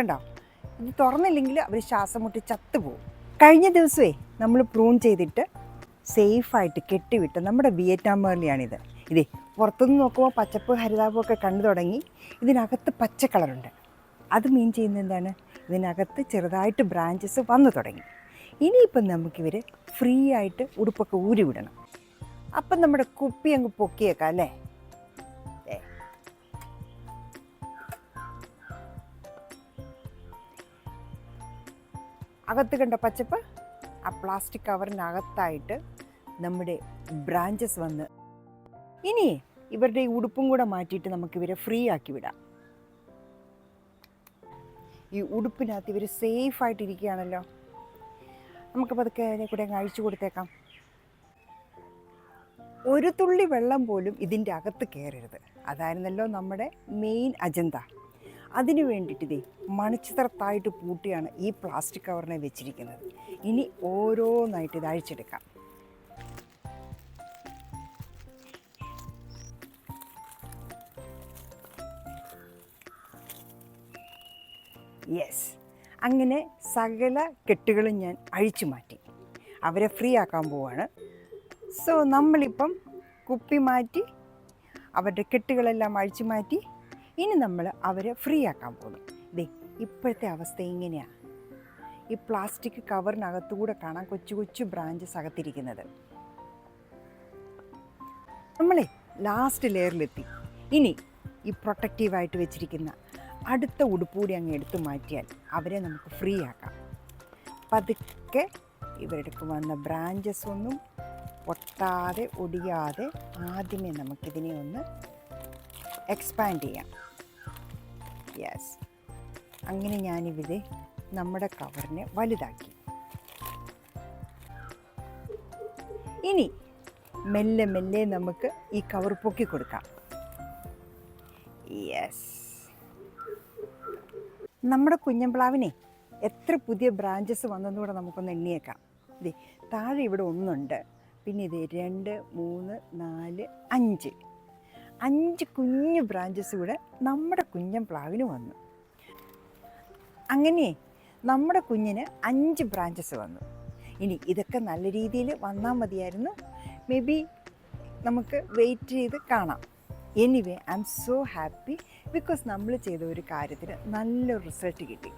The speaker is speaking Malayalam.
കണ്ടോ, ഇത് തുറന്നില്ലെങ്കിൽ അവർ ശ്വാസം മുട്ടി ചത്തുപോകും. കഴിഞ്ഞ ദിവസമേ നമ്മൾ പ്രൂൺ ചെയ്തിട്ട് സേഫായിട്ട് കെട്ടിവിട്ട് നമ്മുടെ വിയറ്റ്നാം മേളിയാണിത്. ഇതേ പുറത്തുനിന്ന് നോക്കുമ്പോൾ പച്ചപ്പ് ഹരിതാപമൊക്കെ കണ്ടു തുടങ്ങി. ഇതിനകത്ത് പച്ച കളറുണ്ട്. അത് മീൻ ചെയ്യുന്നത് എന്താണ്? ഇതിനകത്ത് ചെറുതായിട്ട് ബ്രാഞ്ചസ് വന്നു തുടങ്ങി. ഇനിയിപ്പം നമുക്കിവർ ഫ്രീ ആയിട്ട് ഉടുപ്പൊക്കെ ഊരി വിടണം. അപ്പം നമ്മുടെ കുപ്പി അങ്ങ് പൊക്കിയേക്കാം അല്ലേ? അകത്ത് കണ്ട പച്ചപ്പ്, ആ പ്ലാസ്റ്റിക് കവറിനകത്തായിട്ട് നമ്മുടെ ബ്രാഞ്ചസ് വന്ന്, ഇനി ഇവരുടെ ഈ ഉടുപ്പും കൂടെ മാറ്റിയിട്ട് നമുക്കിവരെ ഫ്രീ ആക്കി വിടാം. ഈ ഉടുപ്പിനകത്ത് ഇവർ സേഫായിട്ടിരിക്കുകയാണല്ലോ. നമുക്കപ്പോൾ അതൊക്കെ അതിനെ കൂടെ അങ്ങ് അഴിച്ചു കൊടുത്തേക്കാം. ഒരു തുള്ളി വെള്ളം പോലും ഇതിൻ്റെ അകത്ത് കയറരുത്. അതായിരുന്നല്ലോ നമ്മുടെ മെയിൻ അജണ്ട. അതിനു വേണ്ടിയിട്ട് ഇതേ മണിച്ചിത്രത്തായിട്ട് പൂട്ടിയാണ് ഈ പ്ലാസ്റ്റിക് കവറിനെ വെച്ചിരിക്കുന്നത്. ഇനി ഓരോന്നായിട്ട് ഇത് അഴിച്ചെടുക്കാം. യെസ്, അങ്ങനെ സകല കെട്ടുകളും ഞാൻ അഴിച്ചു മാറ്റി. അവരെ ഫ്രീ ആക്കാൻ പോവാണ്. സോ നമ്മളിപ്പം കുപ്പി മാറ്റി അവരുടെ കെട്ടുകളെല്ലാം അഴിച്ചു മാറ്റി. ഇനി നമ്മൾ അവരെ ഫ്രീ ആക്കാൻ പോകുന്നു. ദേ ഇപ്പോഴത്തെ അവസ്ഥ ഇങ്ങനെയാണ്. ഈ പ്ലാസ്റ്റിക് കവറിനകത്തുകൂടെ കാണാം കൊച്ചു കൊച്ചു ബ്രാഞ്ചസ് അകത്തിരിക്കുന്നത്. നമ്മളെ ലാസ്റ്റ് ലെയറിലെത്തി. ഇനി ഈ പ്രൊട്ടക്റ്റീവായിട്ട് വെച്ചിരിക്കുന്ന അടുത്ത ഉടുപ്പൂടി അങ്ങ് എടുത്തു മാറ്റിയാൽ അവരെ നമുക്ക് ഫ്രീ ആക്കാം. പതുക്കെ ഇവരുടെ വന്ന ബ്രാഞ്ചസ് ഒന്നും പൊട്ടാതെ ഒടിയാതെ ആദ്യമേ നമുക്കിതിനെ ഒന്ന് എക്സ്പാൻഡ് ചെയ്യാം. യെസ്, അങ്ങനെ ഞാനിവിടെ നമ്മുടെ കവറിനെ വലുതാക്കി. ഇനി മെല്ലെ മെല്ലെ നമുക്ക് ഈ കവർ പൊക്കി കൊടുക്കാം. യെസ്, നമ്മുടെ കുഞ്ഞൻപ്ലാവിനെ എത്ര പുതിയ ബ്രാഞ്ചസ് വന്നെന്നുകൂടെ നമുക്കൊന്ന് എണ്ണിയേക്കാം. ഇതേ താഴെ ഇവിടെ ഒന്നുണ്ട്, പിന്നെ ഇത് 2, 3, 4, 5 കുഞ്ഞു ബ്രാഞ്ചസ് കൂടെ നമ്മുടെ കുഞ്ഞൻപ്ലാവിന് വന്നു. അങ്ങനെ നമ്മുടെ കുഞ്ഞിന് 5 ബ്രാഞ്ചസ് വന്നു. ഇനി ഇതൊക്കെ നല്ല രീതിയിൽ വന്നാൽ മതിയായിരുന്നു. മേ ബി നമുക്ക് വെയിറ്റ് ചെയ്ത് കാണാം. Anyway I am so happy because നമ്മൾ ചെയ്ത ഒരു കാര്യത്തിന് നല്ലൊരു റിസൾട്ട് കിട്ടി.